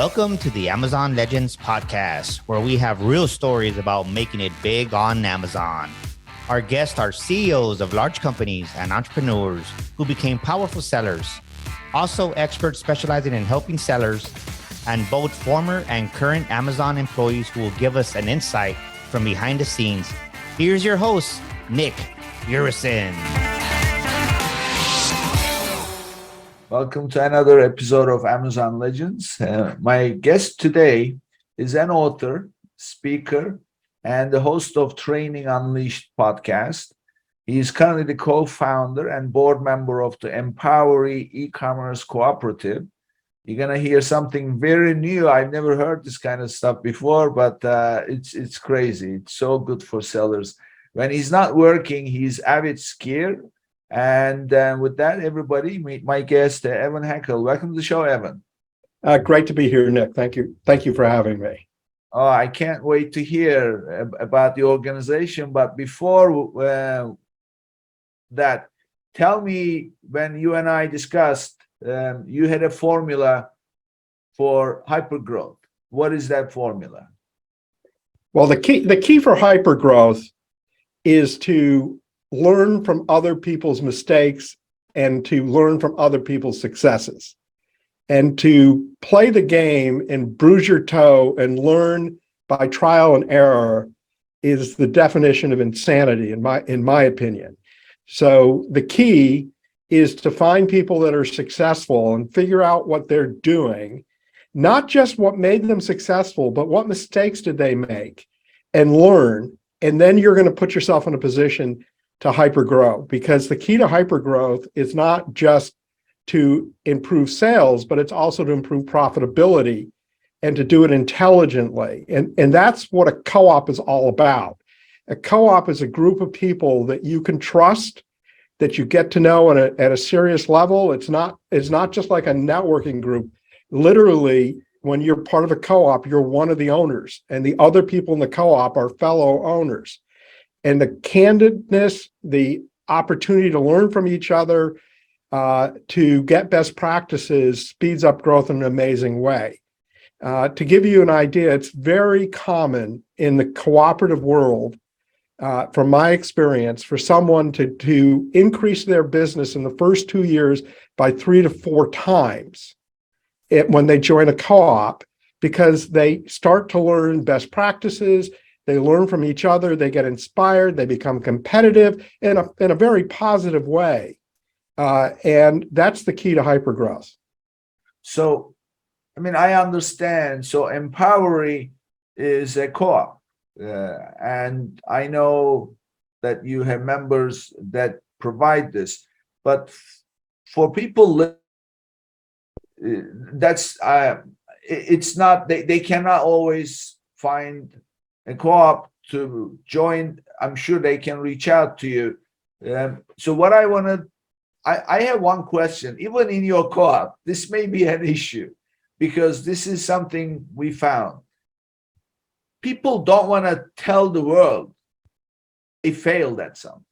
Welcome to the Amazon Legends podcast, where we have real stories about making it big on Amazon. Our guests are CEOs of large companies and entrepreneurs who became powerful sellers, also experts specializing in helping sellers, and both former and current Amazon employees who will give us an insight from behind the scenes. Here's your host, Nick Urison. Welcome to another episode of Amazon Legends. My guest today is an author, speaker, and the host of Training Unleashed podcast. He is currently the co-founder and board member of the Empowery e-commerce cooperative. You're going to hear something very new. I've never heard this kind of stuff before, but it's crazy. It's so good for sellers. When he's not working, he's avid skier. And with that, everybody, meet my guest, Evan Hackel. Welcome to the show, Evan. Great to be here, Nick. Thank you. Thank you for having me. Oh, I can't wait to hear about the organization. But before that, tell me, when you and I discussed, you had a formula for hypergrowth. What is that formula? Well, the key for hypergrowth is to learn from other people's mistakes and to learn from other people's successes, and to play the game and bruise your toe and learn by trial and error is the definition of insanity in my opinion. So the key is to find people that are successful and figure out what they're doing, not just what made them successful, but what mistakes did they make, and learn. And then you're going to put yourself in a position to hypergrow, because the key to hypergrowth is not just to improve sales, but it's also to improve profitability and to do it intelligently. And that's what a co-op is all about. A co-op is a group of people that you can trust, that you get to know at a serious level. It's not just like a networking group. Literally, when you're part of a co-op, you're one of the owners, and the other people in the co-op are fellow owners. And the candidness, the opportunity to learn from each other, to get best practices, speeds up growth in an amazing way. To give you an idea, it's very common in the cooperative world, from my experience, for someone to increase their business in the first 2 years by 3 to 4 times when they join a co-op, because they start to learn best practices. They learn from each other, they get inspired, they become competitive in a very positive way. And that's the key to hypergrowth. So, I understand. So Empowery is a co-op. And I know that you have members that provide this. But for people, it's not, they cannot always find a co-op to join. I'm sure they can reach out to you. So what I have one question. Even in your co-op, this may be an issue, because this is something we found. People don't want to tell the world they failed at something.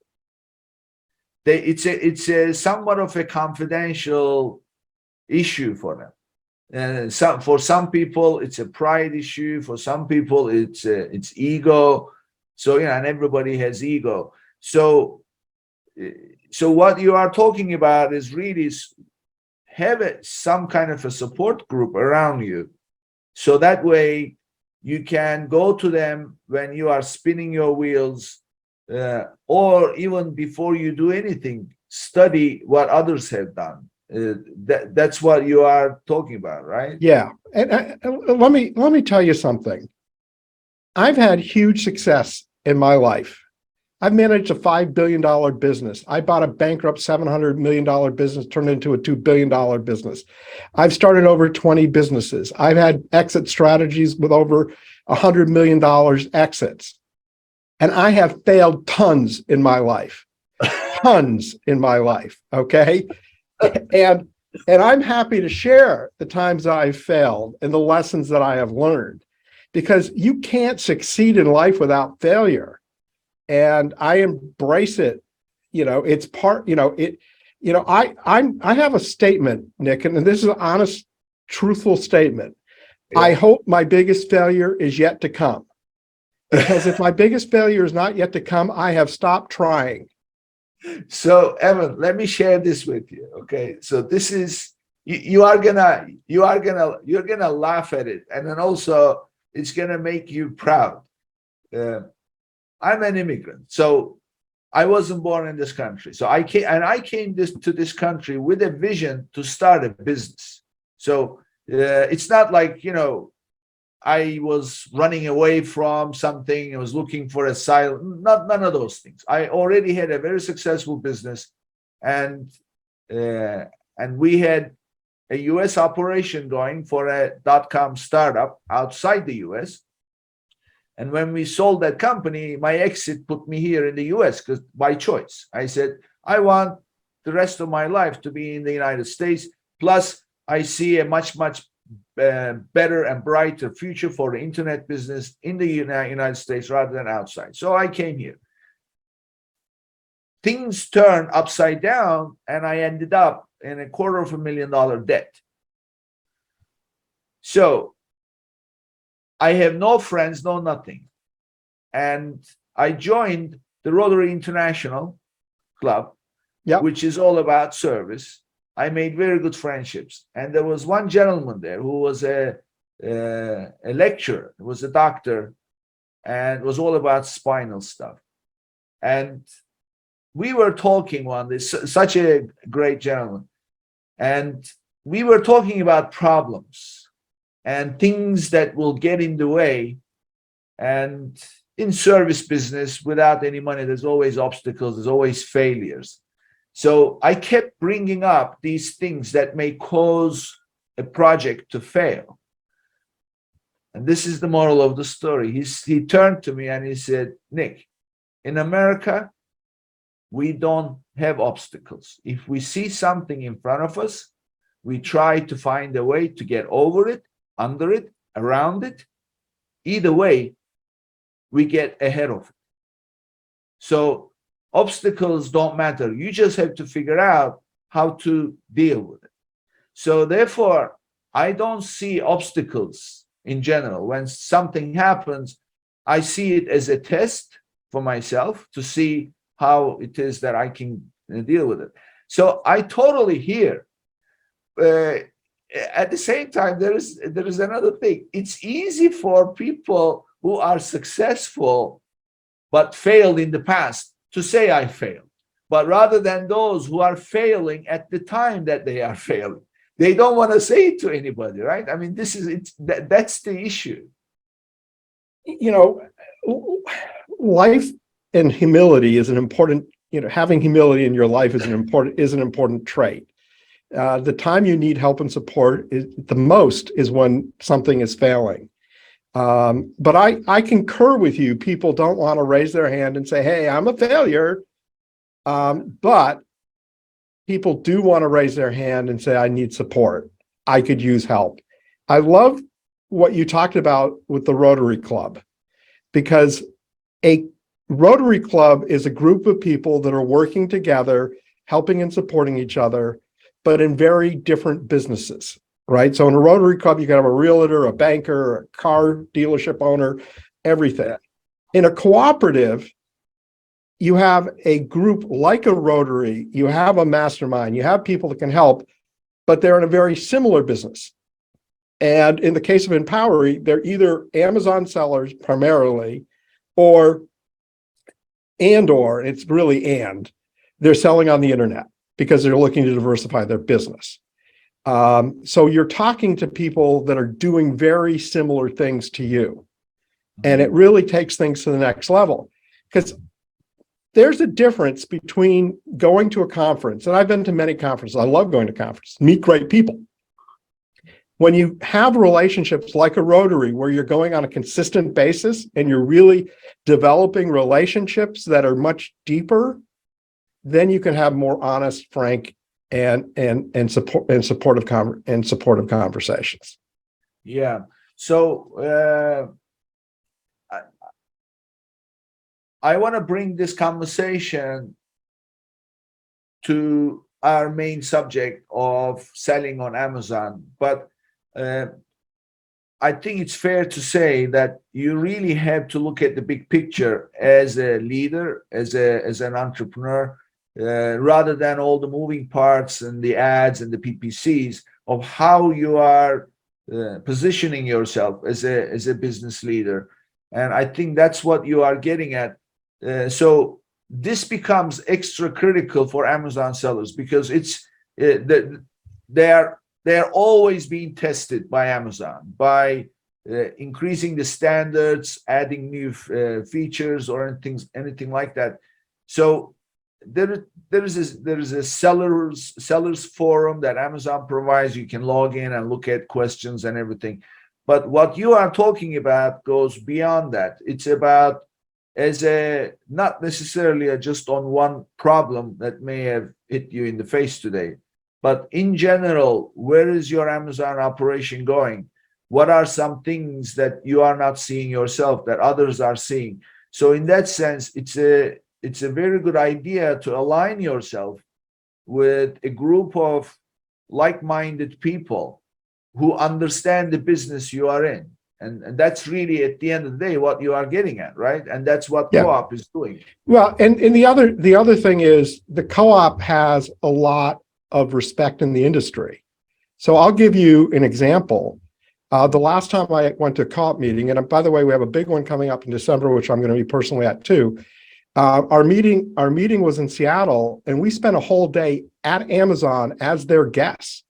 It's a somewhat of a confidential issue for them. For some people, it's a pride issue. For some people, it's ego. So, and everybody has ego. So what you are talking about is really have some kind of a support group around you. So that way you can go to them when you are spinning your wheels, or even before you do anything, study what others have done. That's what you are talking about, right? Yeah, and let me tell you something. I've had huge success in my life. I've managed a $5 billion business. I bought a bankrupt $700 million business, turned into a $2 billion business. I've started over 20 businesses. I've had exit strategies with over $100 million exits. And I have failed tons in my life, okay? And I'm happy to share the times that I've failed and the lessons that I have learned, because you can't succeed in life without failure. And I embrace it. It's part, I have a statement, Nick, and this is an honest, truthful statement. I hope my biggest failure is yet to come. Because if my biggest failure is not yet to come, I have stopped trying. So, Evan, let me share this with you. Okay. So this is you're gonna laugh at it, and then also it's gonna make you proud. I'm an immigrant, so I wasn't born in this country. So I came to this country with a vision to start a business. So it's not like, I was running away from something. I was looking for asylum. None of those things. I already had a very successful business, and we had a U.S. operation going for a .com startup outside the U.S. And when we sold that company, my exit put me here in the U.S. because by choice. I said, I want the rest of my life to be in the United States. Plus, I see a much better and brighter future for the internet business in the United States rather than outside. So I came here. Things turned upside down, and I ended up in $250,000 debt. So I have no friends, no nothing. And I joined the Rotary International Club, which is all about service. I made very good friendships. And there was one gentleman there who was a lecturer, was a doctor, and was all about spinal stuff. And we were talking one day, such a great gentleman. And we were talking about problems and things that will get in the way. And in service business, without any money, there's always obstacles, there's always failures. So I kept bringing up these things that may cause a project to fail. And this is the moral of the story. He turned to me and he said, Nick, in America, we don't have obstacles. If we see something in front of us, we try to find a way to get over it, under it, around it. Either way, we get ahead of it. So obstacles don't matter. You just have to figure out how to deal with it. So therefore, I don't see obstacles in general. When something happens, I see it as a test for myself to see how it is that I can deal with it. So I totally hear. At the same time, there is another thing. It's easy for people who are successful but failed in the past to say I failed. But rather than those who are failing at the time that they are failing, they don't want to say it to anybody, right? I mean, that's the issue. Life and humility is an important, having humility in your life is an important trait. The time you need help and support the most is when something is failing. But I concur with you. People don't want to raise their hand and say, hey, I'm a failure. But people do want to raise their hand and say, I need support. I could use help. I love what you talked about with the Rotary Club, because a Rotary Club is a group of people that are working together, helping and supporting each other, but in very different businesses. Right. So in a Rotary Club, you can have a realtor, a banker, a car dealership owner, everything. In a cooperative, you have a group like a Rotary, you have a mastermind, you have people that can help, but they're in a very similar business. And in the case of Empowery, they're either Amazon sellers primarily, or it's really they're selling on the internet because they're looking to diversify their business. So you're talking to people that are doing very similar things to you. And it really takes things to the next level, because there's a difference between going to a conference, and I've been to many conferences. I love going to conferences, meet great people. When you have relationships like a Rotary, where you're going on a consistent basis and you're really developing relationships that are much deeper, then you can have more honest, frank, and supportive conversations. Yeah. So I want to bring this conversation to our main subject of selling on Amazon, but I think it's fair to say that you really have to look at the big picture as a leader, as an entrepreneur, rather than all the moving parts and the ads and the PPCs of how you are positioning yourself as a business leader. And I think that's what you are getting at. So this becomes extra critical for Amazon sellers because it's they're always being tested by Amazon by increasing the standards, adding new features or anything like that. So there is a sellers forum that Amazon provides. You can log in and look at questions and everything. But what you are talking about goes beyond that. It's about not necessarily just on one problem that may have hit you in the face today, but in general, where is your Amazon operation going? What are some things that you are not seeing yourself that others are seeing? So in that sense, it's a very good idea to align yourself with a group of like-minded people who understand the business you are in. And that's really, at the end of the day, what you are getting at, right? And that's what co-op is doing. Well, and the other thing is the co-op has a lot of respect in the industry. So I'll give you an example. The last time I went to a co-op meeting, and by the way, we have a big one coming up in December, which I'm going to be personally at too. Our meeting was in Seattle, and we spent a whole day at Amazon as their guests.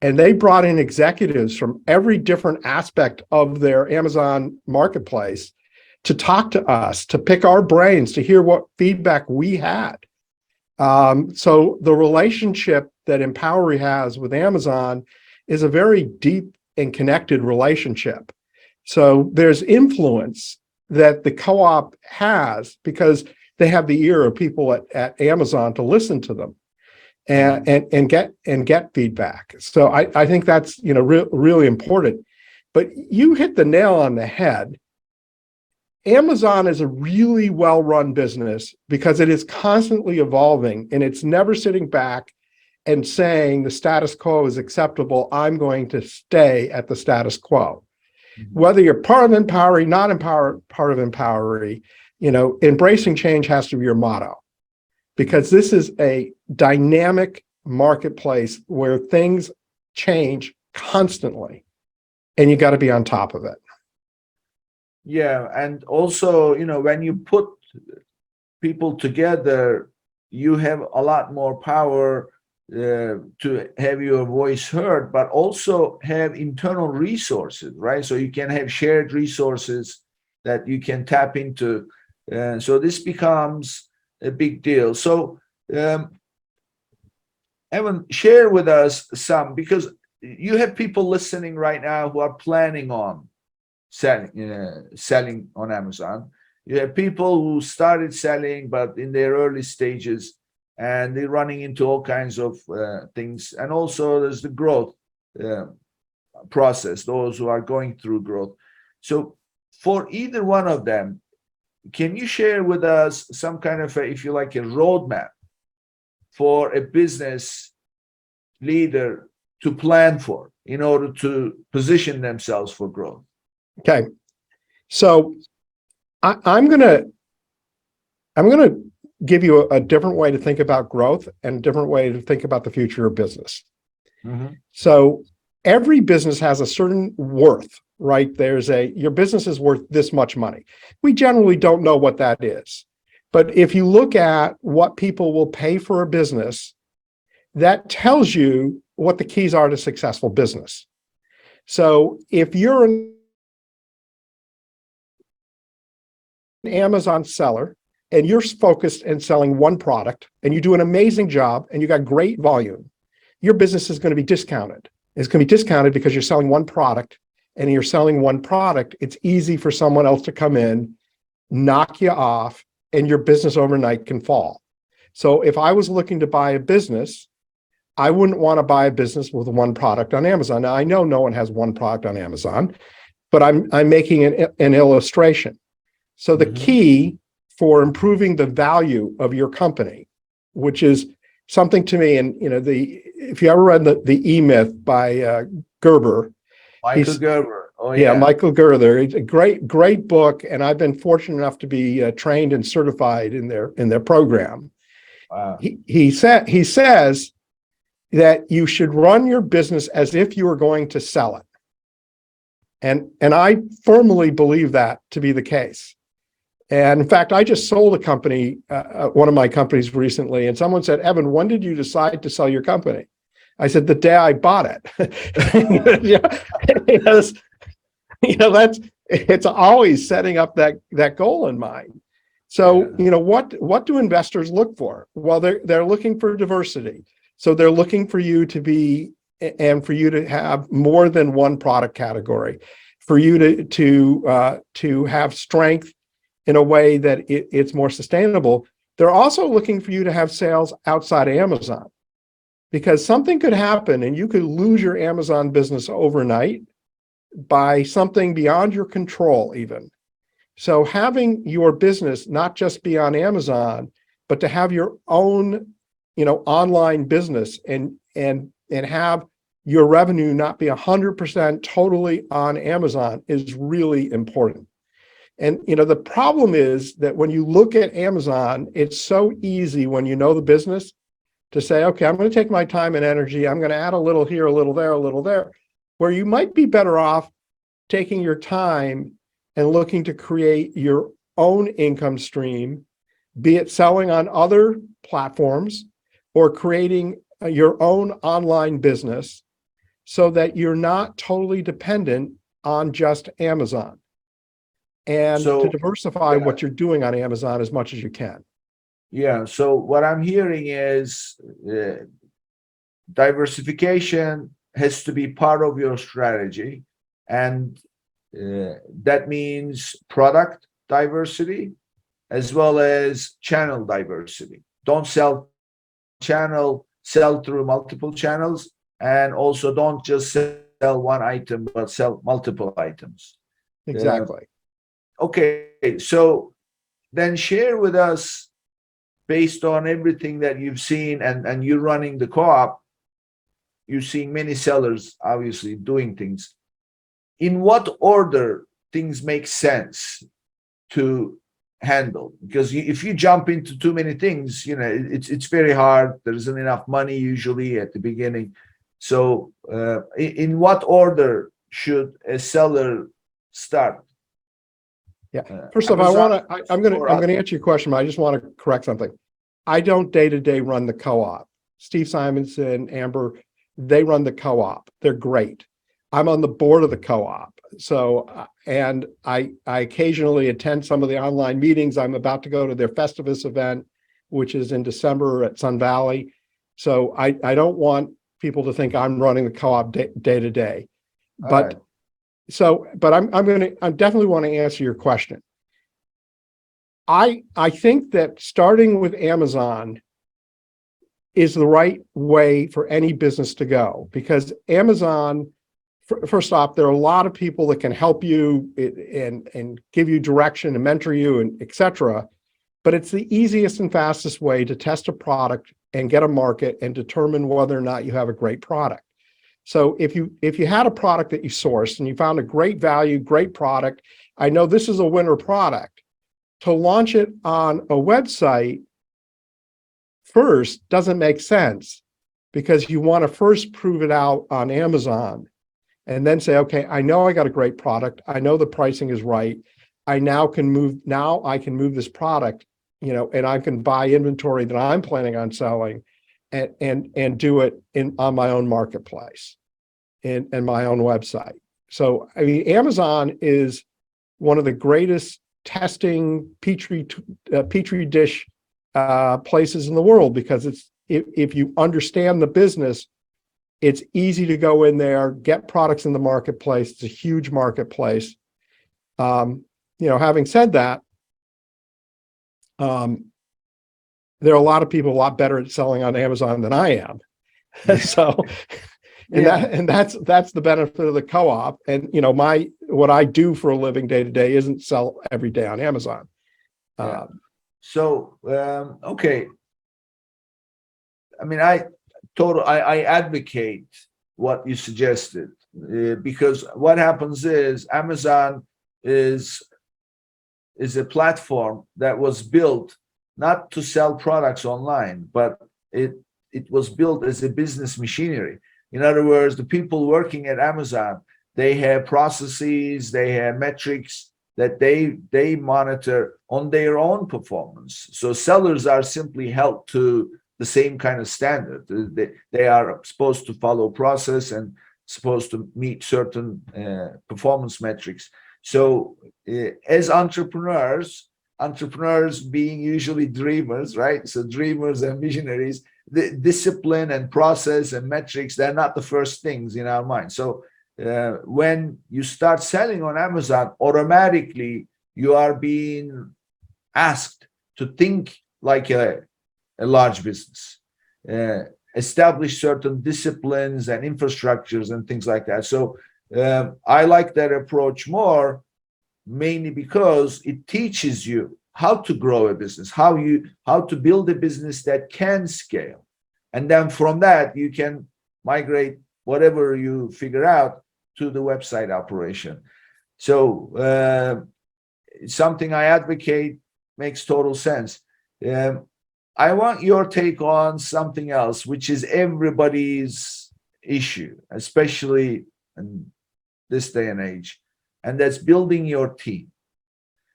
And they brought in executives from every different aspect of their Amazon marketplace to talk to us, to pick our brains, to hear what feedback we had. So the relationship that Empowery has with Amazon is a very deep and connected relationship. So there's influence that the co-op has because they have the ear of people at Amazon to listen to them and get feedback. So I think that's really important. But you hit the nail on the head. Amazon is a really well-run business because it is constantly evolving and it's never sitting back and saying the status quo is acceptable. I'm going to stay at the status quo. Whether you're part of Empowery, not part of Empowery, embracing change has to be your motto, because this is a dynamic marketplace where things change constantly, and you got to be on top of it. Yeah, and also, when you put people together, you have a lot more power to have your voice heard, but also have internal resources, right? So you can have shared resources that you can tap into. So this becomes a big deal. So, Evan, share with us some, because you have people listening right now who are planning on selling on Amazon. You have people who started selling, but in their early stages, and they're running into all kinds of things. And also there's the growth process, those who are going through growth. So for either one of them, can you share with us some kind of, if you like, a roadmap for a business leader to plan for in order to position themselves for growth? Okay, so I'm gonna give you a different way to think about growth and a different way to think about the future of business. Mm-hmm. So every business has a certain worth, right? Your business is worth this much money. We generally don't know what that is. But if you look at what people will pay for a business, that tells you what the keys are to successful business. So if you're an Amazon seller and you're focused in selling one product and you do an amazing job and you got great volume, your business is going to be discounted. It's going to be discounted because you're selling one product, and you're selling one product. It's easy for someone else to come in, knock you off, and your business overnight can fall. So if I was looking to buy a business, I wouldn't want to buy a business with one product on Amazon. Now, I know no one has one product on Amazon, but I'm making an illustration. So the key for improving the value of your company, which is something to me, and if you ever read the E-Myth by Gerber, Michael Gerber. Oh Yeah, yeah. Michael Gerther. It's a great book, and I've been fortunate enough to be trained and certified in their program. Wow. He says that you should run your business as if you were going to sell it, and I firmly believe that to be the case. And in fact, I just sold a company, one of my companies recently, and someone said, "Evan, when did you decide to sell your company?" I said, "The day I bought it." Yes, that's it's always setting up that goal in mind. So, what do investors look for? Well, they're looking for diversity. So they're looking for you to be, and for you to have more than one product category, for you to have strength in a way that it's more sustainable. They're also looking for you to have sales outside of Amazon, because something could happen and you could lose your Amazon business overnight by something beyond your control even. So having your business not just be on Amazon, but to have your own, online business and have your revenue not be 100% totally on Amazon is really important. And the problem is that when you look at Amazon, it's so easy when you know the business to say, okay, I'm going to take my time and energy. I'm going to add a little here, a little there, where you might be better off taking your time and looking to create your own income stream, be it selling on other platforms or creating your own online business, so that you're not totally dependent on just Amazon, and to So diversify yeah, what you're doing on Amazon as much as you can. yeah. So what I'm hearing is diversification has to be part of your strategy, and that means product diversity as well as channel diversity. Don't sell through multiple channels, and also don't just sell one item, but sell multiple items. Exactly. Okay, so then share with us, based on everything that you've seen, and you're running the co-op, you're seeing many sellers obviously doing things. In what order things make sense to handle? Because if you jump into too many things, it's very hard. There isn't enough money usually at the beginning. So in what order should a seller start? Yeah. First off, Amazon I'm going or to other? answer your question, but I just want to correct something. I don't day-to-day run the co-op. Steve Simonson, Amber, they run the co-op. They're great. I'm on the board of the co-op. So, and I occasionally attend some of the online meetings. I'm about to go to their Festivus event, which is in December at Sun Valley. So I don't want people to think I'm running the co-op day to day. But Right. but I definitely want to answer your question. I think that starting with Amazon is the right way for any business to go, because Amazon, first off, there are a lot of people that can help you and give you direction and mentor you and et cetera. But it's the easiest and fastest way to test a product and get a market and determine whether or not you have a great product. So if you had a product that you sourced and you found a great value, great product, I know this is a winner product, to launch it on a website first doesn't make sense, because you want to first prove it out on Amazon and then say, okay, I know I got a great product. I know the pricing is right. I can move this product, and I can buy inventory that I'm planning on selling and do it on my own marketplace and my own website. So, I mean, Amazon is one of the greatest testing petri dish places in the world, because if you understand the business, it's easy to go in there, get products in the marketplace. It's a huge marketplace. Having said that, there are a lot of people a lot better at selling on Amazon than I am. So, that's the benefit of the co-op. And what I do for a living day to day isn't sell every day on Amazon. So okay, I mean, I advocate what you suggested, because what happens is Amazon is a platform that was built not to sell products online, but it was built as a business machinery. In other words, the people working at Amazon, they have processes, they have metrics that they monitor on their own performance. So sellers are simply held to the same kind of standard. They are supposed to follow process and supposed to meet certain performance metrics. So as entrepreneurs being usually dreamers, right? So dreamers and visionaries, the discipline and process and metrics, they're not the first things in our mind. So when you start selling on Amazon, automatically you are being asked to think like a large business, establish certain disciplines and infrastructures and things like that. So I like that approach more, mainly because it teaches you how to grow a business, how to build a business that can scale. And then from that, you can migrate whatever you figure out to the website operation. So something I advocate, makes total sense. I want your take on something else, which is everybody's issue, especially in this day and age, and that's building your team.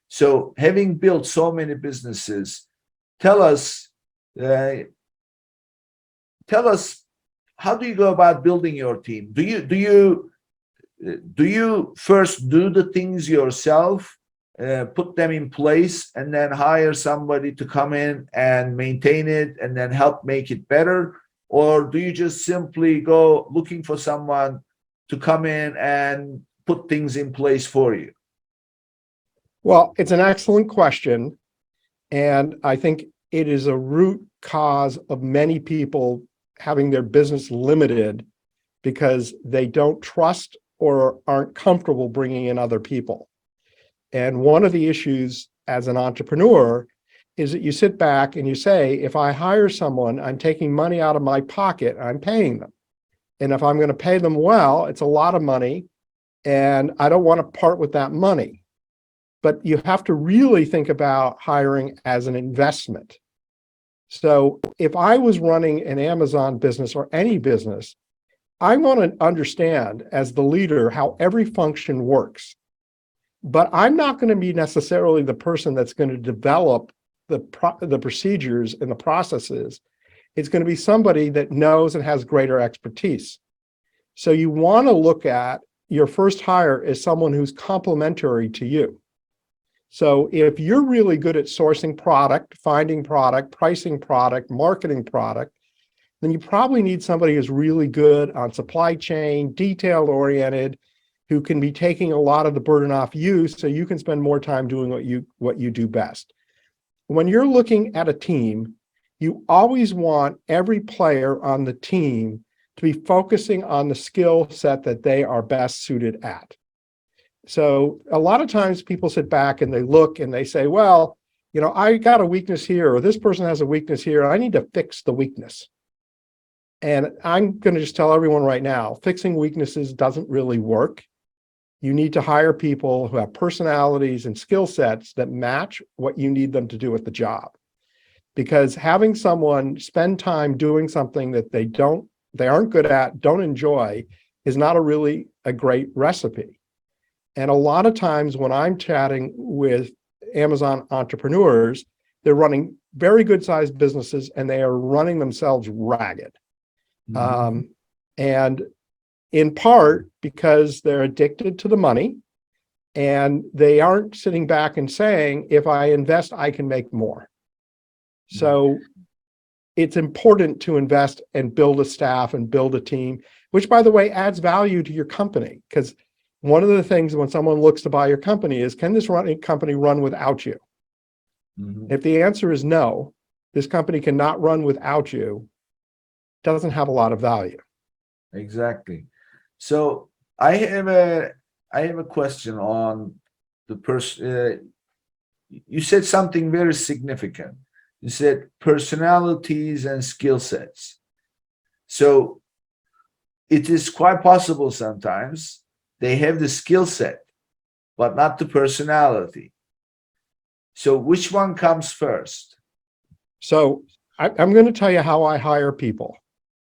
So having built so many businesses, tell us how do you go about building your team? Do you first do the things yourself, put them in place, and then hire somebody to come in and maintain it and then help make it better? Or do you just simply go looking for someone to come in and put things in place for you? Well, it's an excellent question. And I think it is a root cause of many people having their business limited because they don't trust or aren't comfortable bringing in other people. And one of the issues as an entrepreneur is that you sit back and you say, if I hire someone, I'm taking money out of my pocket, I'm paying them. And if I'm going to pay them well, it's a lot of money, and I don't want to part with that money. But you have to really think about hiring as an investment. So if I was running an Amazon business or any business, I want to understand as the leader how every function works. But I'm not going to be necessarily the person that's going to develop the procedures and the processes. It's going to be somebody that knows and has greater expertise. So you want to look at your first hire as someone who's complementary to you. So if you're really good at sourcing product, finding product, pricing product, marketing product, then you probably need somebody who's really good on supply chain, detail-oriented, who can be taking a lot of the burden off you so you can spend more time doing what you do best. When you're looking at a team, you always want every player on the team to be focusing on the skill set that they are best suited at. So a lot of times people sit back and they look and they say, well, you know, I got a weakness here, or this person has a weakness here, and I need to fix the weakness. And I'm going to just tell everyone right now, fixing weaknesses doesn't really work. You need to hire people who have personalities and skill sets that match what you need them to do at the job. Because having someone spend time doing something that they aren't good at, don't enjoy, is not a great recipe. And a lot of times when I'm chatting with Amazon entrepreneurs, they're running very good sized businesses and they are running themselves ragged. Mm-hmm. And in part because they're addicted to the money and they aren't sitting back and saying, if I invest, I can make more. Mm-hmm. So it's important to invest and build a staff and build a team, which, by the way, adds value to your company. Because one of the things when someone looks to buy your company is, can this company run without you? Mm-hmm. If the answer is no, this company cannot run without you, it doesn't have a lot of value. Exactly. So I have a question on the person. You said something very significant. You said personalities and skill sets. So it is quite possible sometimes they have the skill set, but not the personality. So which one comes first? So I'm going to tell you how I hire people.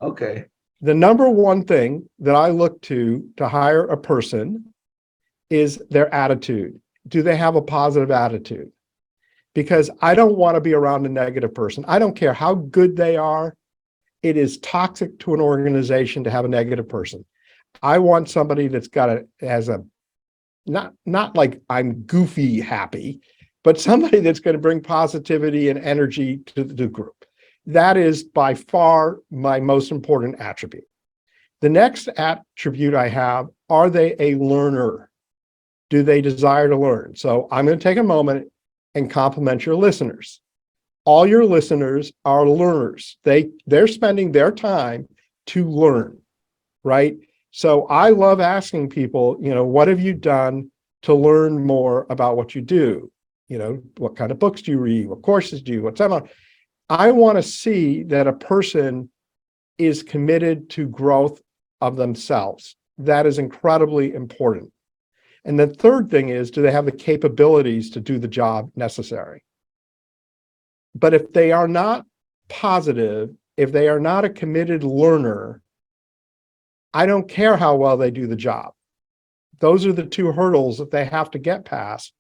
Okay. The number one thing that I look to hire a person is their attitude. Do they have a positive attitude? Because I don't want to be around a negative person. I don't care how good they are. It is toxic to an organization to have a negative person. I want somebody that's not like I'm goofy happy, but somebody that's going to bring positivity and energy to the group. That is by far my most important attribute. The next attribute I have, are they a learner? Do they desire to learn? So I'm going to take a moment and compliment your listeners. All your listeners are learners. They're spending their time to learn, right? So I love asking people, what have you done to learn more about what you do? What kind of books do you read? What courses do you, what seminar? I want to see that a person is committed to growth of themselves. That is incredibly important. And the third thing is, do they have the capabilities to do the job necessary? But if they are not positive, if they are not a committed learner, I don't care how well they do the job. Those are the two hurdles that they have to get past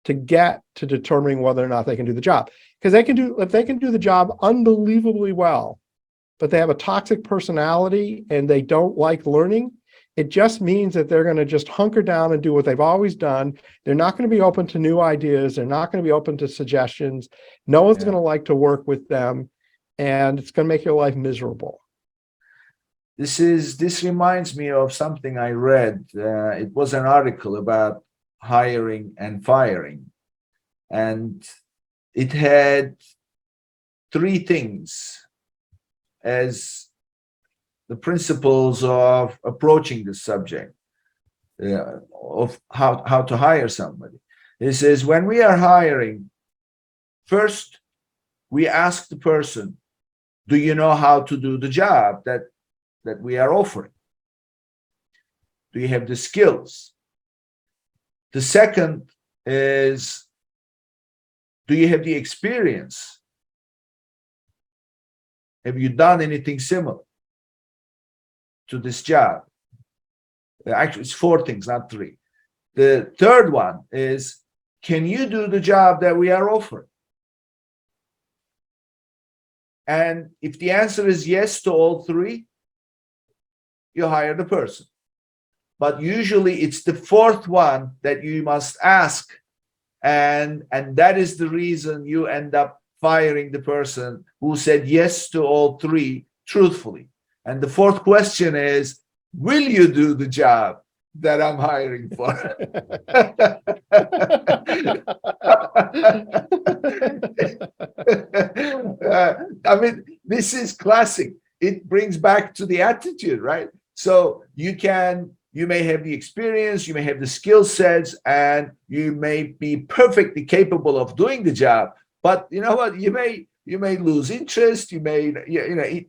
to get to determining whether or not they can do the job. Because if they can do the job unbelievably well, but they have a toxic personality and they don't like learning, it just means that they're going to just hunker down and do what they've always done. They're not going to be open to new ideas. They're not going to be open to suggestions. No one's going to like to work with them, and it's going to make your life miserable. This reminds me of something I read. It was an article about hiring and firing, and it had three things as the principles of approaching the subject, of how to hire somebody. It says, when we are hiring, first we ask the person, do you know how to do the job that we are offering? Do you have the skills? The second is, do you have the experience? Have you done anything similar to this job? Actually, it's four things, not three. The third one is, can you do the job that we are offering? And if the answer is yes to all three, you hire the person. But usually it's the fourth one that you must ask. And that is the reason you end up firing the person who said yes to all three truthfully. And the fourth question is, will you do the job that I'm hiring for? I mean, this is classic. It brings back to the attitude, right? So you may have the experience, you may have the skill sets, and you may be perfectly capable of doing the job. But you know what? You may lose interest. It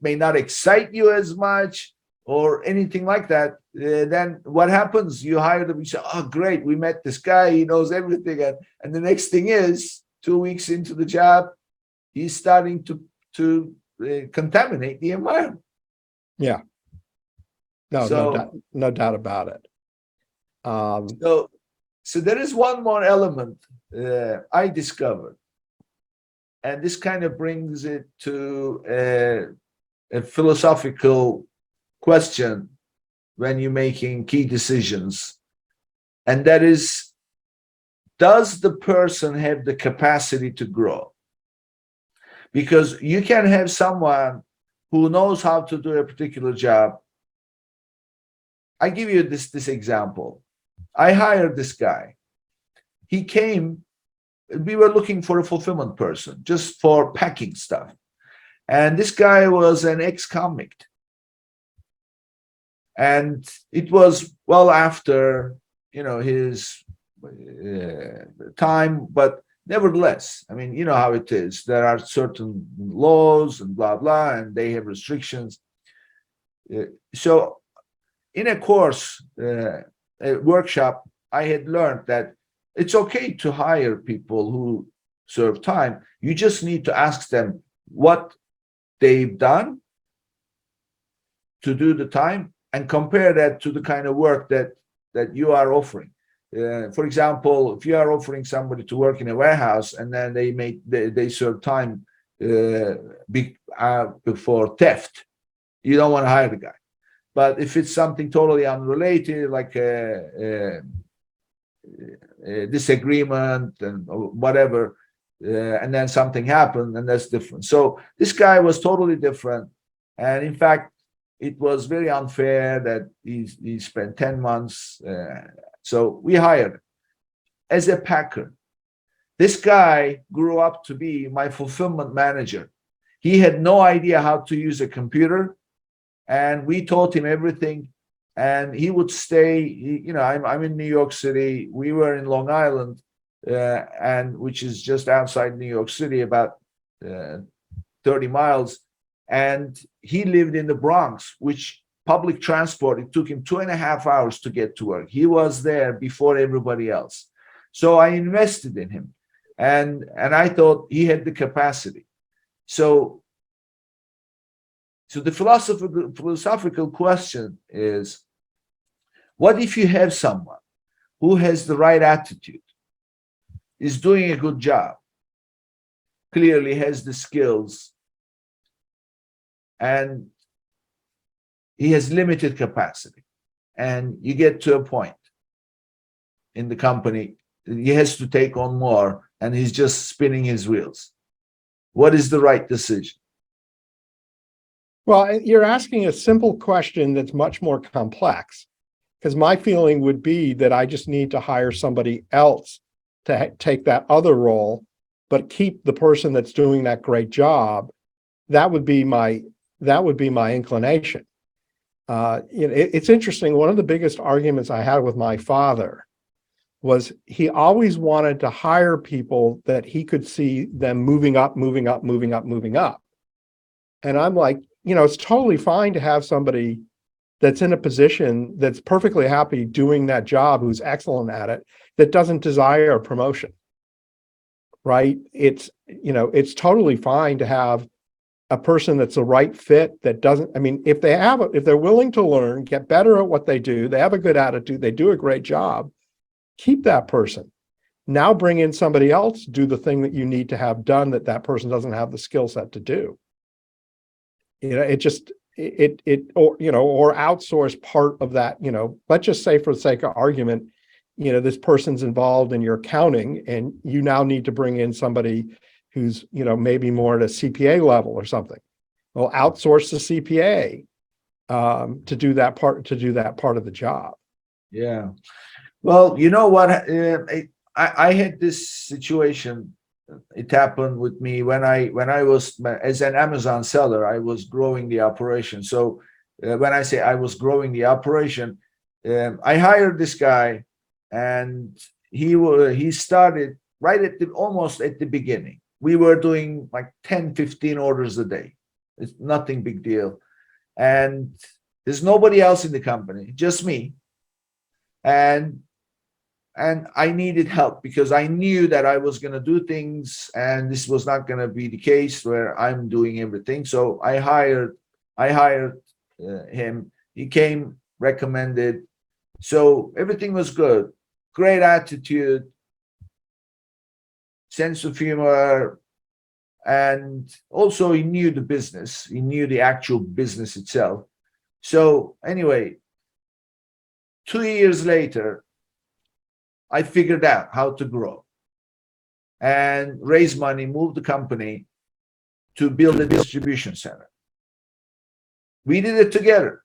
may not excite you as much or anything like that. Then what happens? You hire them. You say, "Oh, great! We met this guy. He knows everything." And the next thing is, 2 weeks into the job, he's starting to contaminate the environment. Yeah. No doubt about it. So there is one more element I discovered, and this kind of brings it to a philosophical question when you're making key decisions, and that is, does the person have the capacity to grow? Because you can have someone who knows how to do a particular job. I give you this example. I hired this guy. He came, we were looking for a fulfillment person just for packing stuff. And this guy was an ex-convict. And it was well after, his time, but nevertheless, I mean, you know how it is. There are certain laws and blah, blah, and they have restrictions. So in a course, a workshop, I had learned that it's okay to hire people who serve time. You just need to ask them what they've done to do the time and compare that to the kind of work that you are offering. For example, if you are offering somebody to work in a warehouse and then they serve time before theft, you don't want to hire the guy. But if it's something totally unrelated, like a disagreement and whatever, and then something happened, and that's different. So this guy was totally different, and in fact, it was very unfair that he spent 10 months. So we hired him as a packer. This guy grew up to be my fulfillment manager. He had no idea how to use a computer, and we taught him everything. And he would stay, I'm in New York City. We were in Long Island, and which is just outside New York City, about 30 miles. And he lived in the Bronx, which public transport, it took him 2.5 hours to get to work. He was there before everybody else. So I invested in him, and I thought he had the capacity. So the philosophical question is, what if you have someone who has the right attitude, is doing a good job, clearly has the skills, and he has limited capacity, and you get to a point in the company, he has to take on more, and he's just spinning his wheels. What is the right decision? Well, you're asking a simple question that's much more complex, because my feeling would be that I just need to hire somebody else to take that other role, but keep the person that's doing that great job. That would be my inclination. It's interesting. One of the biggest arguments I had with my father was he always wanted to hire people that he could see them moving up. And I'm like, it's totally fine to have somebody that's in a position that's perfectly happy doing that job, who's excellent at it, that doesn't desire a promotion, right? It's totally fine to have a person that's the right fit, that doesn't, if they're willing to learn, get better at what they do, they have a good attitude, they do a great job, keep that person. Now bring in somebody else, do the thing that you need to have done that person doesn't have the skill set to do. Or outsource part of that. Let's just say, for the sake of argument, this person's involved in your accounting, and you now need to bring in somebody who's, maybe more at a CPA level or something. Well, outsource the CPA to do that part of the job. Yeah. Well, you know what? I had this situation. It happened with me when I was, as an Amazon seller, I was growing the operation. So when I say I was growing the operation, I hired this guy, and he started right at almost at the beginning. We were doing like 10, 15 orders a day. It's nothing big deal. And there's nobody else in the company, just me. And I needed help because I knew that I was going to do things, and this was not going to be the case where I'm doing everything. So I hired him. He came recommended. So everything was good. Great attitude, sense of humor, and also he knew the business. He knew the actual business itself. So anyway, 2 years later, I figured out how to grow and raise money, move the company to build a distribution center. We did it together.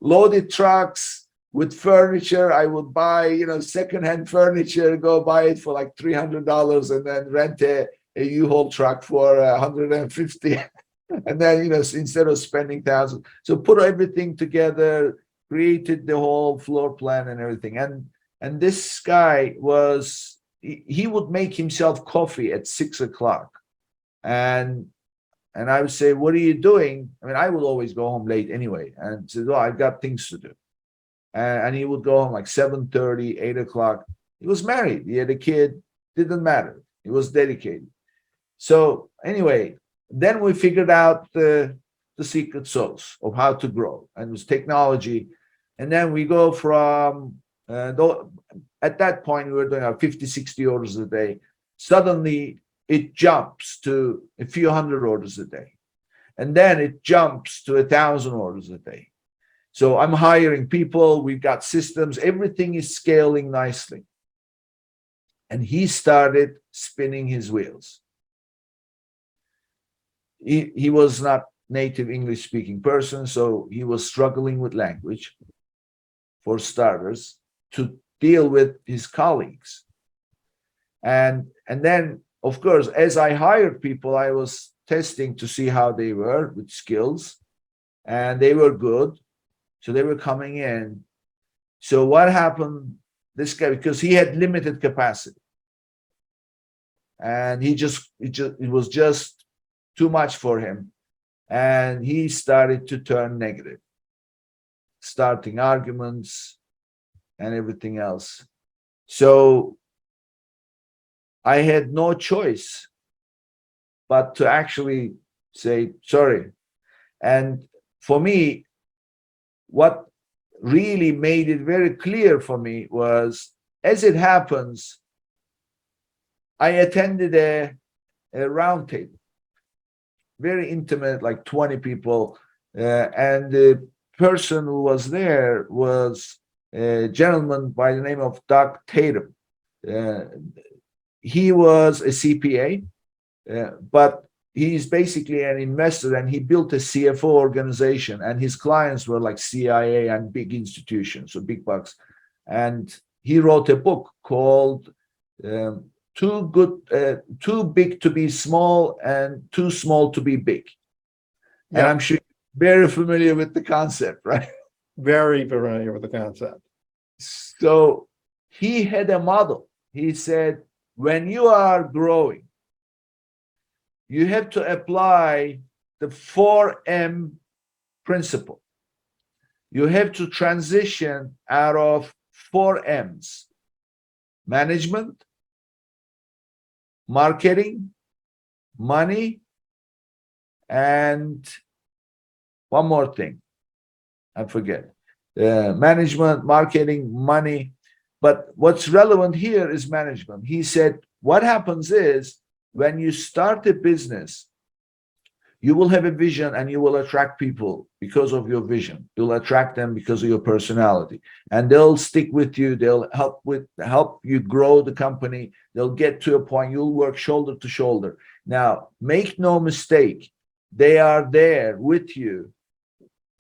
Loaded trucks with furniture. I would buy, secondhand furniture, go buy it for like $300, and then rent a U-Haul truck for $150. And then, instead of spending thousands. So put everything together, created the whole floor plan and everything. And this guy he would make himself coffee at 6:00. And I would say, what are you doing? I would always go home late anyway. And said, well, I've got things to do. and he would go home like 7:30, 8 o'clock. He was married. He had a kid. Didn't matter. He was dedicated. So anyway, then we figured out the secret sauce of how to grow, and it was technology. And then we go from at that point we were doing 50, 60 orders a day. Suddenly it jumps to a few hundred orders a day, and then it jumps to 1,000 orders a day. So I'm hiring people. We've got systems. Everything is scaling nicely. And he started spinning his wheels. He was not native English speaking person, so he was struggling with language, for starters, to deal with his colleagues. And then, of course, as I hired people, I was testing to see how they were with skills, and they were good. So they were coming in. So what happened? This guy, because he had limited capacity, and it was just too much for him. And he started to turn negative, starting arguments and everything else. So I had no choice but to actually say sorry. And for me, what really made it very clear for me was, as it happens, I attended a round table, very intimate, like 20 people, and the person who was there was a gentleman by the name of Doug Tatum. He was a CPA, but he's basically an investor, and he built a CFO organization, and his clients were like CIA and big institutions, so big bucks. And he wrote a book called Too Big to Be Small and Too Small to Be Big. Yeah. And I'm sure you're very familiar with the concept, right? Very familiar with the concept. So he had a model. He said, when you are growing, you have to apply the 4M principle. You have to transition out of 4Ms: management, marketing, money, and one more thing. I forget. Management, marketing, money. But what's relevant here is management. He said, what happens is, when you start a business, you will have a vision and you will attract people because of your vision. You'll attract them because of your personality, and they'll stick with you. They'll help you grow the company. They'll get to a point you'll work shoulder to shoulder. Now, make no mistake, they are there with you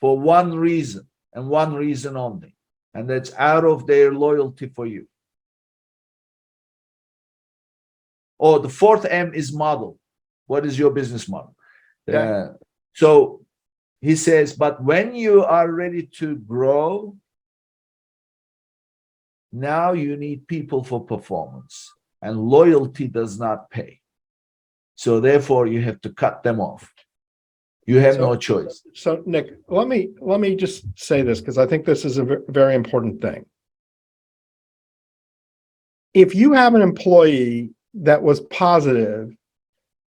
for one reason and one reason only, and that's out of their loyalty for you. Oh, the fourth M is model. What is your business model? Yeah. So he says, but when you are ready to grow, now you need people for performance, and loyalty does not pay. So therefore, you have to cut them off. You have no choice. So Nick, let me just say this, because I think this is a very important thing. If you have an employee that was positive,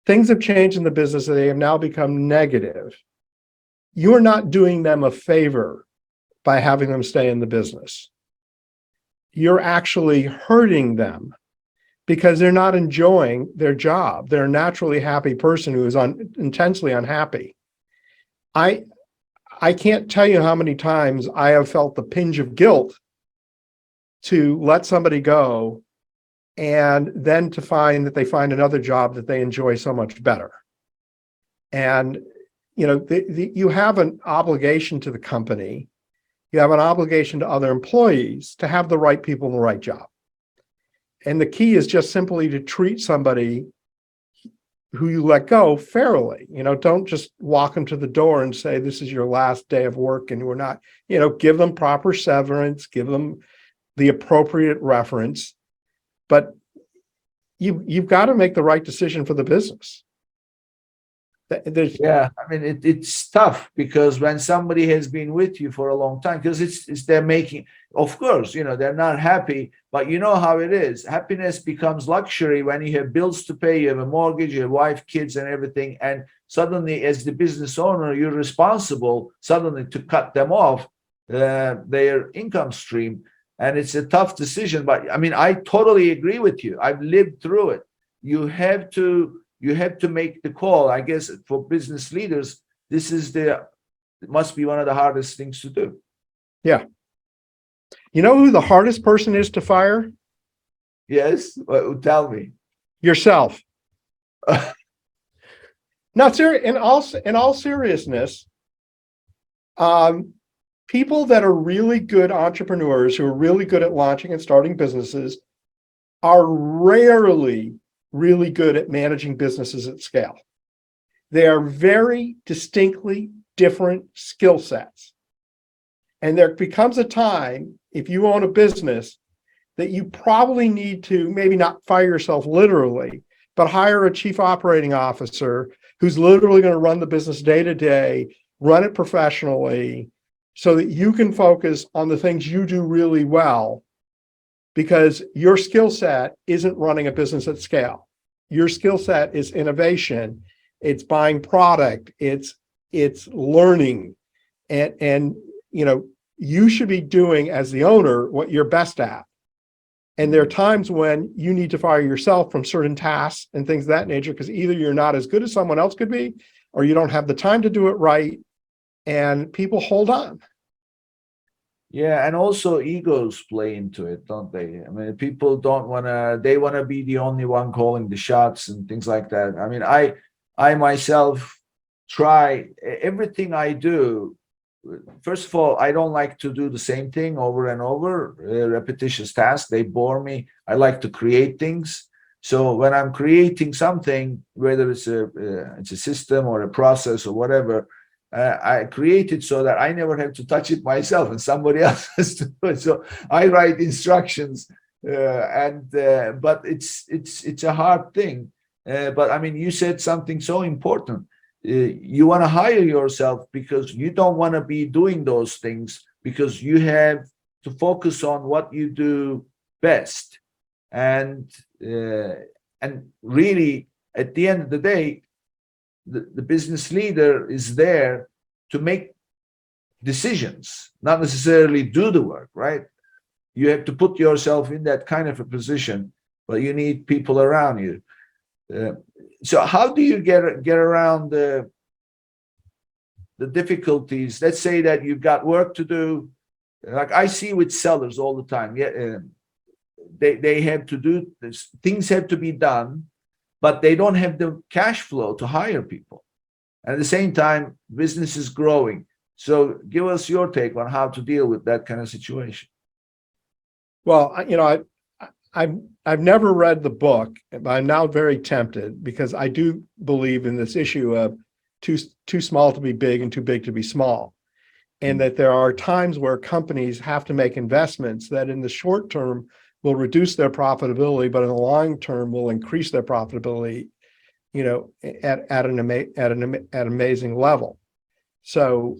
things have changed in the business and they have now become negative, you're not doing them a favor by having them stay in the business. You're actually hurting them because they're not enjoying their job. They're a naturally happy person who is intensely unhappy. I can't tell you how many times I have felt the pinch of guilt to let somebody go, and then to find that they find another job that they enjoy so much better. And, you know, you have an obligation to the company. You have an obligation to other employees to have the right people in the right job. And the key is just simply to treat somebody who you let go fairly. You know, don't just walk them to the door and say, this is your last day of work and we're not, you know, give them proper severance, give them the appropriate reference. But you've got to make the right decision for the business. There's, Yeah, I mean it's tough because when somebody has been with you for a long time, because it's they're making, of course, they're not happy, but you know how it is. Happiness becomes luxury when you have bills to pay, you have a mortgage, your wife, kids, and everything, and suddenly, as the business owner, you're responsible suddenly to cut them off their income stream, and it's a tough decision. But I mean, I totally agree with you. I've lived through it. You have to make the call. I guess for business leaders, it must be one of the hardest things to do. yeah. You know who the hardest person is to fire? Yes, well, tell me. Yourself. Not serious. In all seriousness, people that are really good entrepreneurs who are really good at launching and starting businesses are rarely really good at managing businesses at scale. They are very distinctly different skill sets. And there becomes a time, if you own a business, that you probably need to maybe not fire yourself literally, but hire a chief operating officer who's literally going to run the business day to day, run it professionally, so that you can focus on the things you do really well, because your skill set isn't running a business at scale. Your skill set is innovation. It's buying product. It's learning, and you should be doing as the owner what you're best at. And there are times when you need to fire yourself from certain tasks and things of that nature, because either you're not as good as someone else could be, or you don't have the time to do it right, and people hold on. Yeah, and also egos play into it, don't they? I mean, people don't they want to be the only one calling the shots and things like that. I mean, I myself try everything I do. First of all, I don't like to do the same thing over and over, repetitious tasks. They bore me. I like to create things. So when I'm creating something, whether it's a system or a process or whatever, I create it so that I never have to touch it myself, and somebody else has to do it. So I write instructions, but it's a hard thing. But I mean, you said something so important. You want to hire yourself because you don't want to be doing those things, because you have to focus on what you do best, and really at the end of the day, the business leader is there to make decisions, not necessarily do the work, right? You have to put yourself in that kind of a position, but you need people around you. So how do you get around the difficulties? Let's say that you've got work to do. Like I see with sellers all the time. Yeah, they have to do this. Things have to be done, but they don't have the cash flow to hire people. And at the same time, business is growing. So give us your take on how to deal with that kind of situation. Well, I've never read the book, but I'm now very tempted, because I do believe in this issue of too small to be big and too big to be small. And that there are times where companies have to make investments that in the short term will reduce their profitability, but in the long term will increase their profitability, at an amazing level. So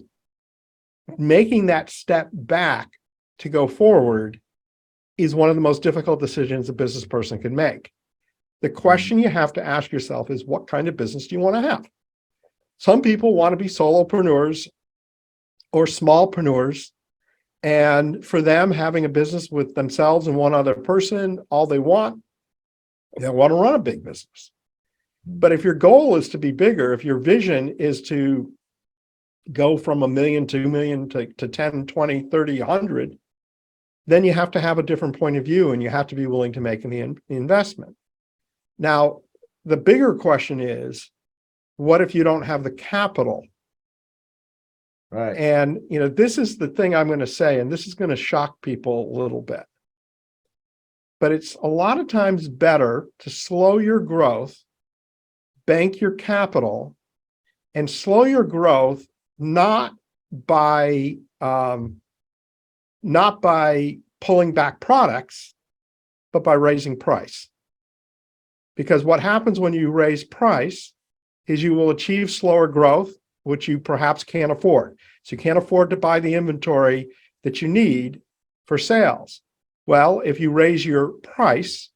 making that step back to go forward is one of the most difficult decisions a business person can make. The question you have to ask yourself is, what kind of business do you want to have? Some people want to be solopreneurs or smallpreneurs, and for them, having a business with themselves and one other person, all they want to run a big business. But if your goal is to be bigger, if your vision is to go from 1 million to 2 million to 10, 20, 30, 100, then you have to have a different point of view, and you have to be willing to make the investment. Now, the bigger question is, what if you don't have the capital? Right. And, this is the thing I'm going to say, and this is going to shock people a little bit. But it's a lot of times better to slow your growth, bank your capital, and slow your growth not by pulling back products, but by raising price. Because what happens when you raise price is you will achieve slower growth, which you perhaps can't afford. So you can't afford to buy the inventory that you need for sales. Well, if you raise your price,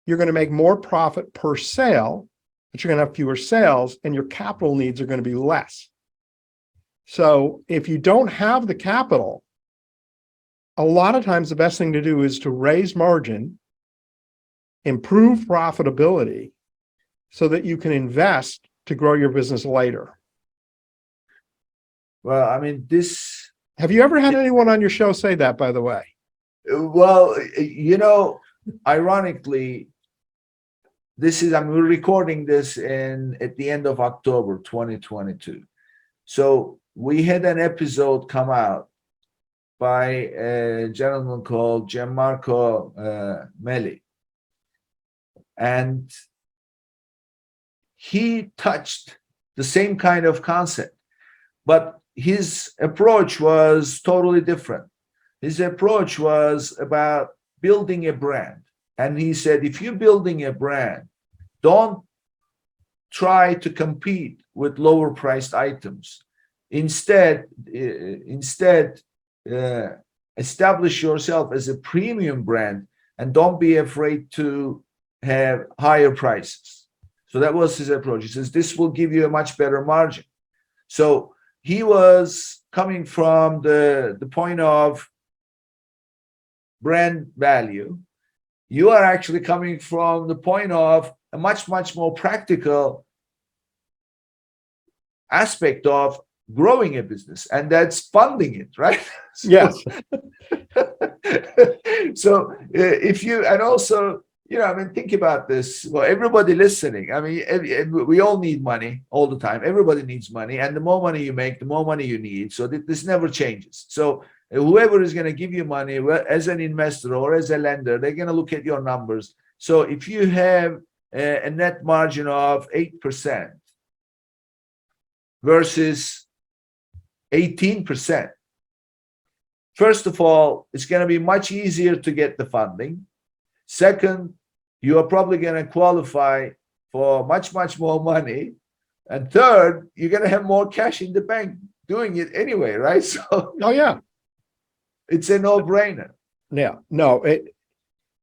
you're going to make more profit per sale, but you're going to have fewer sales and your capital needs are going to be less. So if you don't have the capital, a lot of times the best thing to do is to raise margin, improve profitability so that you can invest to grow your business later. Well, I mean, this. Have you ever had anyone on your show say that, by the way? Well, ironically, we're recording this at the end of October 2022. So we had an episode come out by a gentleman called Gianmarco Melli. And he touched the same kind of concept, but his approach was totally different. His approach was about building a brand. And he said, if you're building a brand, don't try to compete with lower priced items. Instead, establish yourself as a premium brand and don't be afraid to have higher prices. So that was his approach. He says, this will give you a much better margin. So he was coming from the point of brand value. You are actually coming from the point of a much, much more practical aspect of growing a business, and that's funding it, right? Yes. So if you, and also, I mean, think about this. Well, everybody listening, I mean, we all need money all the time. Everybody needs money. And the more money you make, the more money you need. So this never changes. So whoever is going to give you money as an investor or as a lender, they're going to look at your numbers. So if you have a net margin of 8% versus 18%, first of all, it's going to be much easier to get the funding. Second, you are probably going to qualify for much, much more money. And third, you're going to have more cash in the bank doing it anyway, right? So, oh, yeah. It's a no-brainer. Yeah. No,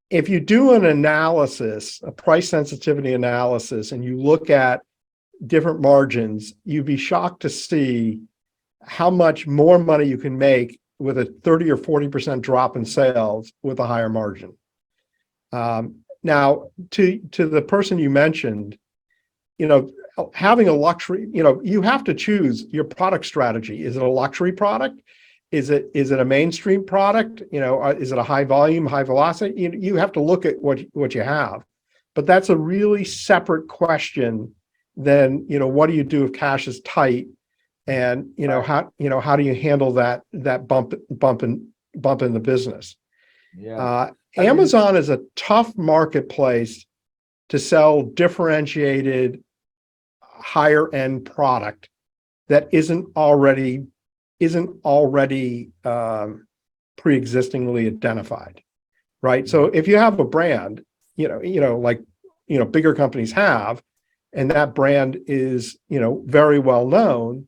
if you do an analysis, a price sensitivity analysis, and you look at different margins, you'd be shocked to see how much more money you can make with a 30 or 40% drop in sales with a higher margin. Now, to the person you mentioned, having a luxury, you have to choose your product strategy. Is it a luxury product? Is it a mainstream product? Is it a high volume, high velocity? You have to look at what you have, but that's a really separate question than, what do you do if cash is tight? And, how do you handle that bump in the business? Yeah. Amazon is a tough marketplace to sell differentiated, higher end product that isn't already pre-existingly identified, right? So if you have a brand, bigger companies have, and that brand is, very well known,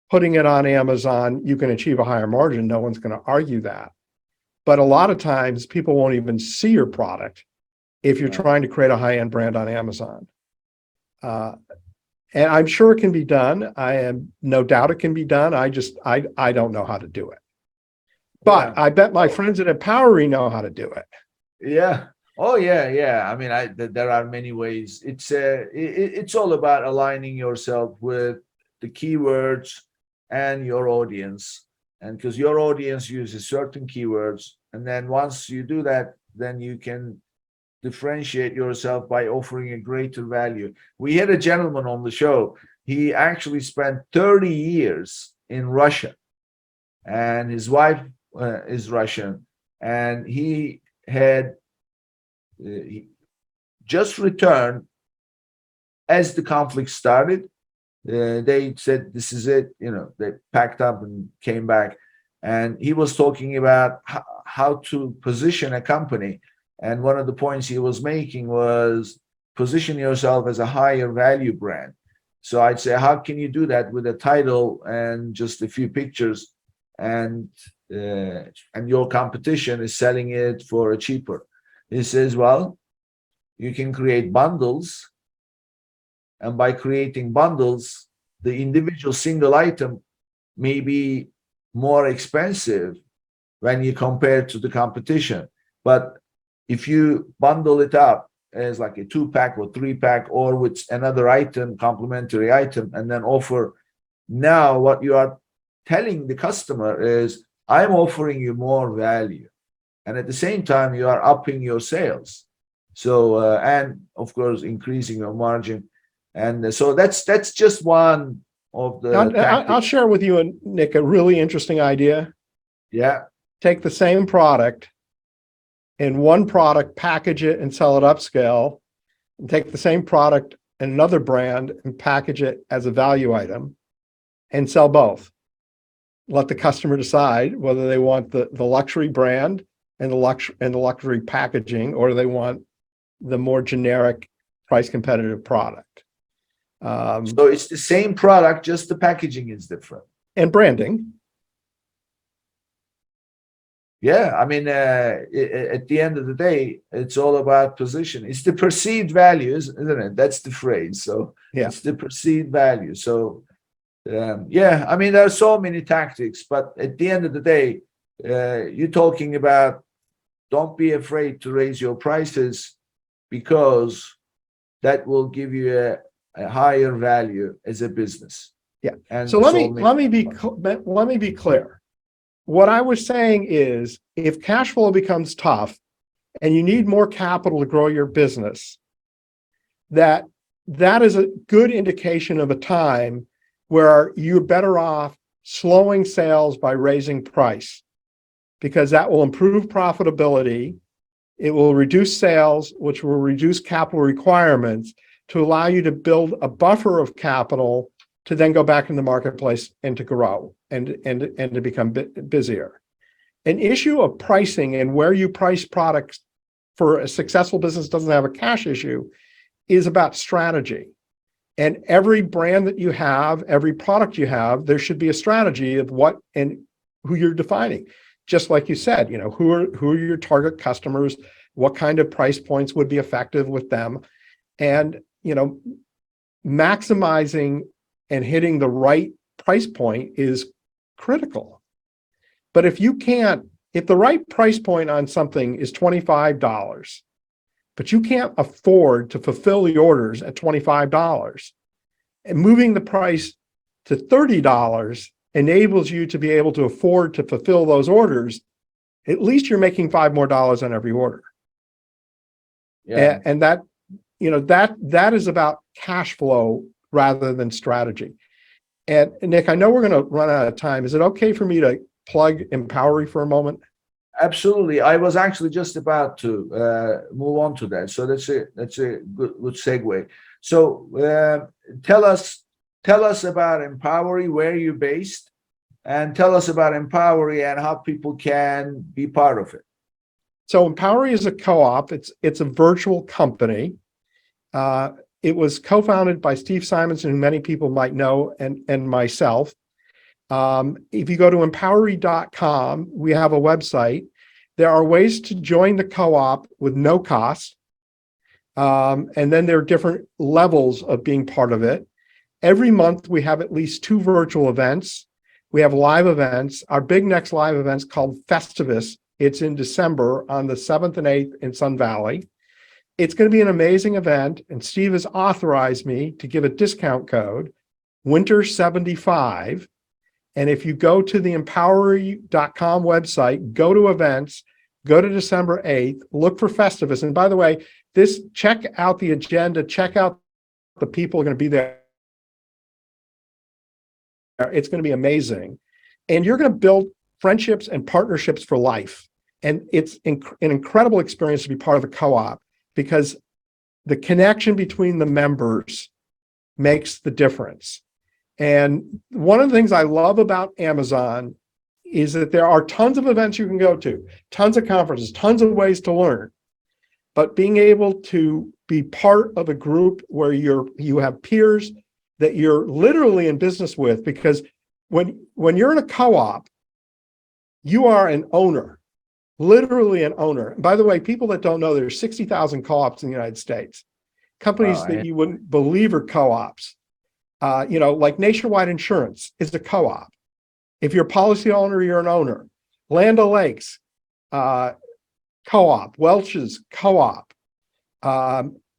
putting it on Amazon, you can achieve a higher margin. No one's going to argue that. But a lot of times people won't even see your product if you're trying to create a high-end brand on Amazon. And I'm sure it can be done. I am no doubt it can be done. I don't know how to do it. But I bet my friends at Empowery know how to do it. Yeah. Oh, yeah. I mean, there are many ways. It's all about aligning yourself with the keywords and your audience. And because your audience uses certain keywords, and then once you do that, then you can differentiate yourself by offering a greater value. We had a gentleman on the show. He actually spent 30 years in Russia, and his wife is Russian, and he had just returned as the conflict started. They said, this is it. They packed up and came back. And he was talking about how to position a company. And one of the points he was making was position yourself as a higher value brand. So I'd say, how can you do that with a title and just a few pictures, and your competition is selling it for a cheaper? He says, well, you can create bundles, and by creating bundles, the individual single item may be more expensive when you compare to the competition. But if you bundle it up as like a 2-pack or 3-pack, or with another item, complementary item, and then offer, now what you are telling the customer is, I'm offering you more value. And at the same time, you are upping your sales. So, and of course, increasing your margin. And so that's just one of the I'll share with you, Nick, a really interesting idea. Yeah. Take the same product, in one product, package it and sell it upscale, and take the same product and another brand and package it as a value item and sell both. Let the customer decide whether they want the luxury brand and the luxury packaging, or they want the more generic price competitive product. So it's the same product, just the packaging is different. And branding. Yeah, I mean, at the end of the day, it's all about position. It's the perceived values, isn't it? That's the phrase. So yeah, it's the perceived value. So yeah, I mean, there are so many tactics, but at the end of the day, you're talking about, don't be afraid to raise your prices, because that will give you a higher value as a business. Yeah. And so let me be clear. What I was saying is, if cash flow becomes tough and you need more capital to grow your business, that is a good indication of a time where you're better off slowing sales by raising price, because that will improve profitability. It will reduce sales, which will reduce capital requirements to allow you to build a buffer of capital to then go back in the marketplace and to grow and to become busier. An issue of pricing and where you price products for a successful business doesn't have a cash issue, is about strategy. And every brand that you have, every product you have, there should be a strategy of what and who you're defining. Just like you said, who are your target customers, what kind of price points would be effective with them, and maximizing and hitting the right price point is critical. But if the right price point on something is $25, but you can't afford to fulfill the orders at $25, and moving the price to $30 enables you to be able to afford to fulfill those orders, at least you're making $5 more on every order. Yeah. And that is about cash flow rather than strategy. And Nick, I know we're going to run out of time. Is it okay for me to plug Empowery for a moment? Absolutely. I was actually just about to move on to that. So that's a good segue. So tell us about Empowery, where you're based, and tell us about Empowery and how people can be part of it. So Empowery is a co-op. It's a virtual company. It was co-founded by Steve Simonson, who many people might know, and myself. If you go to empowery.com, we have a website. There are ways to join the co-op with no cost. And then there are different levels of being part of it. Every month, we have at least 2 virtual events. We have live events. Our big next live event's called Festivus. It's in December on the 7th and 8th in Sun Valley. It's going to be an amazing event, and Steve has authorized me to give a discount code, Winter75. And if you go to the empowery.com website, go to events, go to December 8th, look for Festivus. And by the way, check out the agenda, check out the people who are going to be there. It's going to be amazing. And you're going to build friendships and partnerships for life. And it's an incredible experience to be part of a co-op, because the connection between the members makes the difference. And one of the things I love about Amazon is that there are tons of events you can go to, tons of conferences, tons of ways to learn. But being able to be part of a group where you have peers, that you're literally in business with, because when you're in a co-op, you are an owner, literally an owner. And by the way, people that don't know, there's 60,000 co-ops in the United States, companies that you wouldn't believe are co-ops. Like Nationwide Insurance is a co-op. If you're a policy owner, you're an owner. Land O'Lakes, co-op. Welch's, co-op.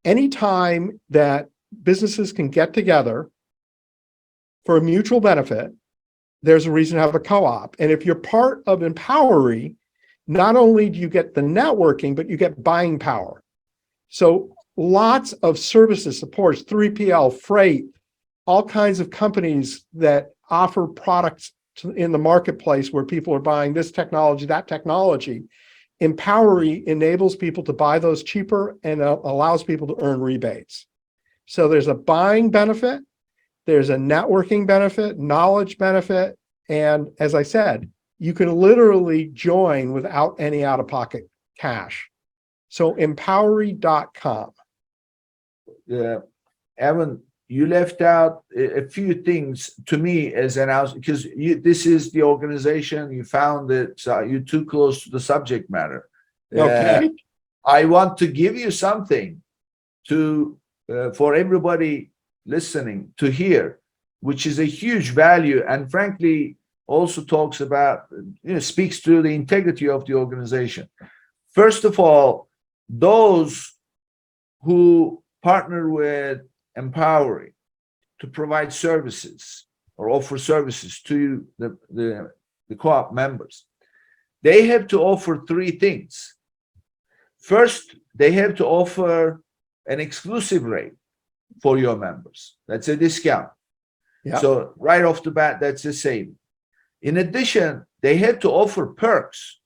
Anytime that businesses can get together for a mutual benefit, there's a reason to have a co-op. And if you're part of Empowery, not only do you get the networking, but you get buying power. So lots of services, supports, 3PL, freight, all kinds of companies that offer products in the marketplace where people are buying this technology, that technology. Empowery enables people to buy those cheaper and allows people to earn rebates. So there's a buying benefit, there's a networking benefit, knowledge benefit, and as I said, you can literally join without any out-of-pocket cash. So empowery.com. Yeah, Evan, you left out a few things to me as an out, because this is the organization you found it, you're too close to the subject matter. Okay. I want to give you something to for everybody listening to hear, which is a huge value, and frankly also talks about, speaks to the integrity of the organization. First of all, those who partner with Empowery to provide services or offer services to the co-op members, they have to offer three things. First, they have to offer an exclusive rate for your members. That's a discount. Yeah. So right off the bat, that's a saving. In addition, they have to offer perks.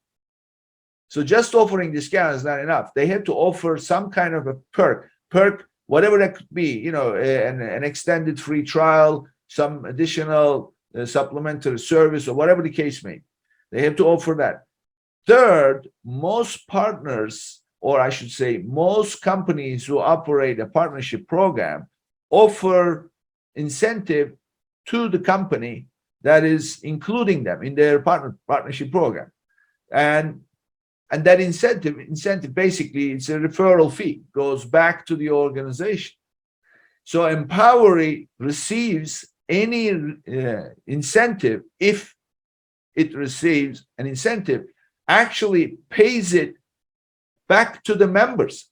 So just offering discount is not enough. They have to offer some kind of a perk, whatever that could be, an extended free trial, some additional supplementary service, or whatever the case may be. They have to offer that. Third, most partners, or I should say, most companies who operate a partnership program offer incentive to the company that is including them in their partnership program. And that incentive basically, it's a referral fee, goes back to the organization. So Empowery receives any incentive. If it receives an incentive, actually pays it back to the members.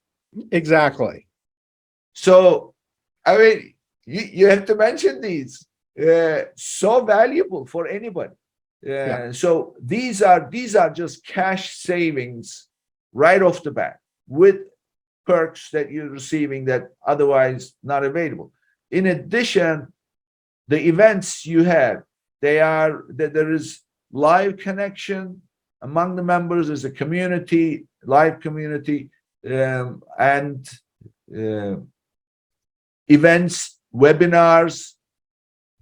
Exactly. So, I mean, you have to mention these. So valuable for anybody. Yeah. So these are just cash savings right off the bat with perks that you're receiving that otherwise not available. In addition, the events you have, there is live connection among the members. There's a community, live community, and events, webinars,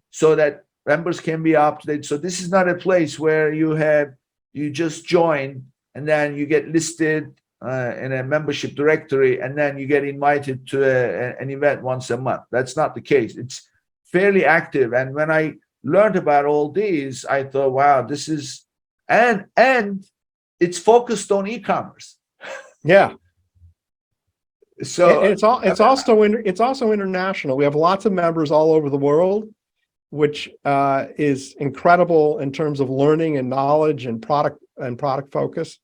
so that members can be up to date. So this is not a place where you just join and then you get listed in a membership directory and then you get invited to an event once a month. That's not the case. It's fairly active. And when I learned about all these, I thought, wow, this is, and it's focused on e-commerce. Yeah. So it's also international. We have lots of members all over the world, which is incredible in terms of learning and knowledge and product focus.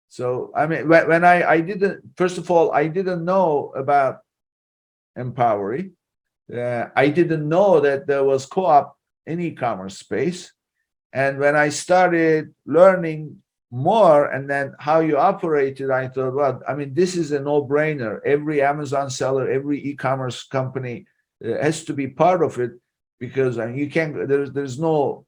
So, I mean, when I didn't, first of all, I didn't know about Empowery. I didn't know that there was co-op in e-commerce space. And when I started learning more and then how you operated, I thought, well, I mean, this is a no-brainer. Every Amazon seller, every e-commerce company has to be part of it, because you can't, there's no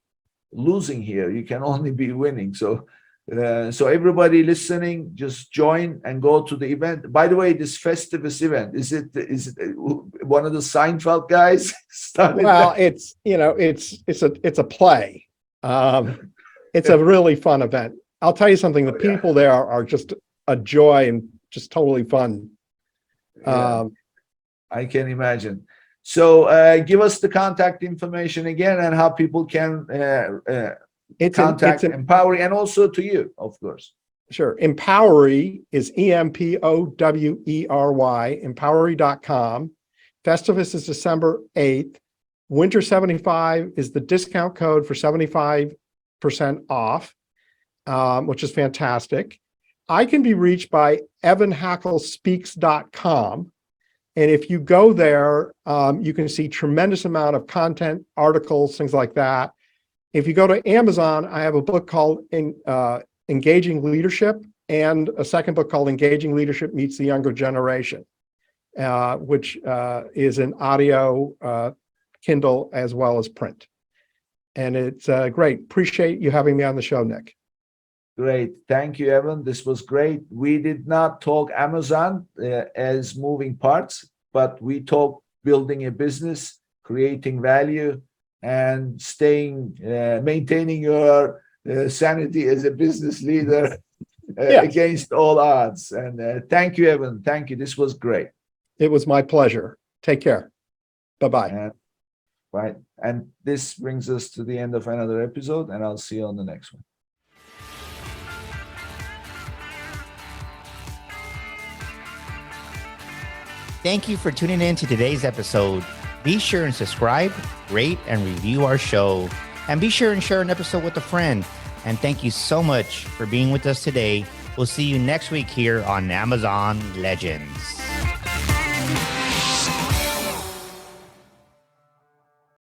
losing here. You can only be winning. So everybody listening, just join and go to the event. By the way, this Festivus event, is it one of the Seinfeld guys started? Well, it's a play. It's a really fun event. I'll tell you something. The people there are just a joy and just totally fun. Yeah, I can imagine. So give us the contact information again and how people can contact Empowery, and also to you, of course. Sure. Empowery is EMPOWERY, empowery.com. Festivus is December 8th. Winter 75 is the discount code for 75% off, which is fantastic. I can be reached by evanhackelspeaks.com. And if you go there, you can see tremendous amount of content, articles, things like that. If you go to Amazon, I have a book called Engaging Leadership, and a second book called Engaging Leadership Meets the Younger Generation, which is an audio Kindle as well as print. And it's great. Appreciate you having me on the show, Nick. Great. Thank you, Evan. This was great. We did not talk Amazon as moving parts, but we talked building a business, creating value, and maintaining your sanity as a business leader against all odds. And thank you, Evan. Thank you. This was great. It was my pleasure. Take care. Bye-bye. Right. And this brings us to the end of another episode, and I'll see you on the next one. Thank you for tuning in to today's episode. Be sure and subscribe, rate, and review our show. And be sure and share an episode with a friend. And thank you so much for being with us today. We'll see you next week here on Amazon Legends.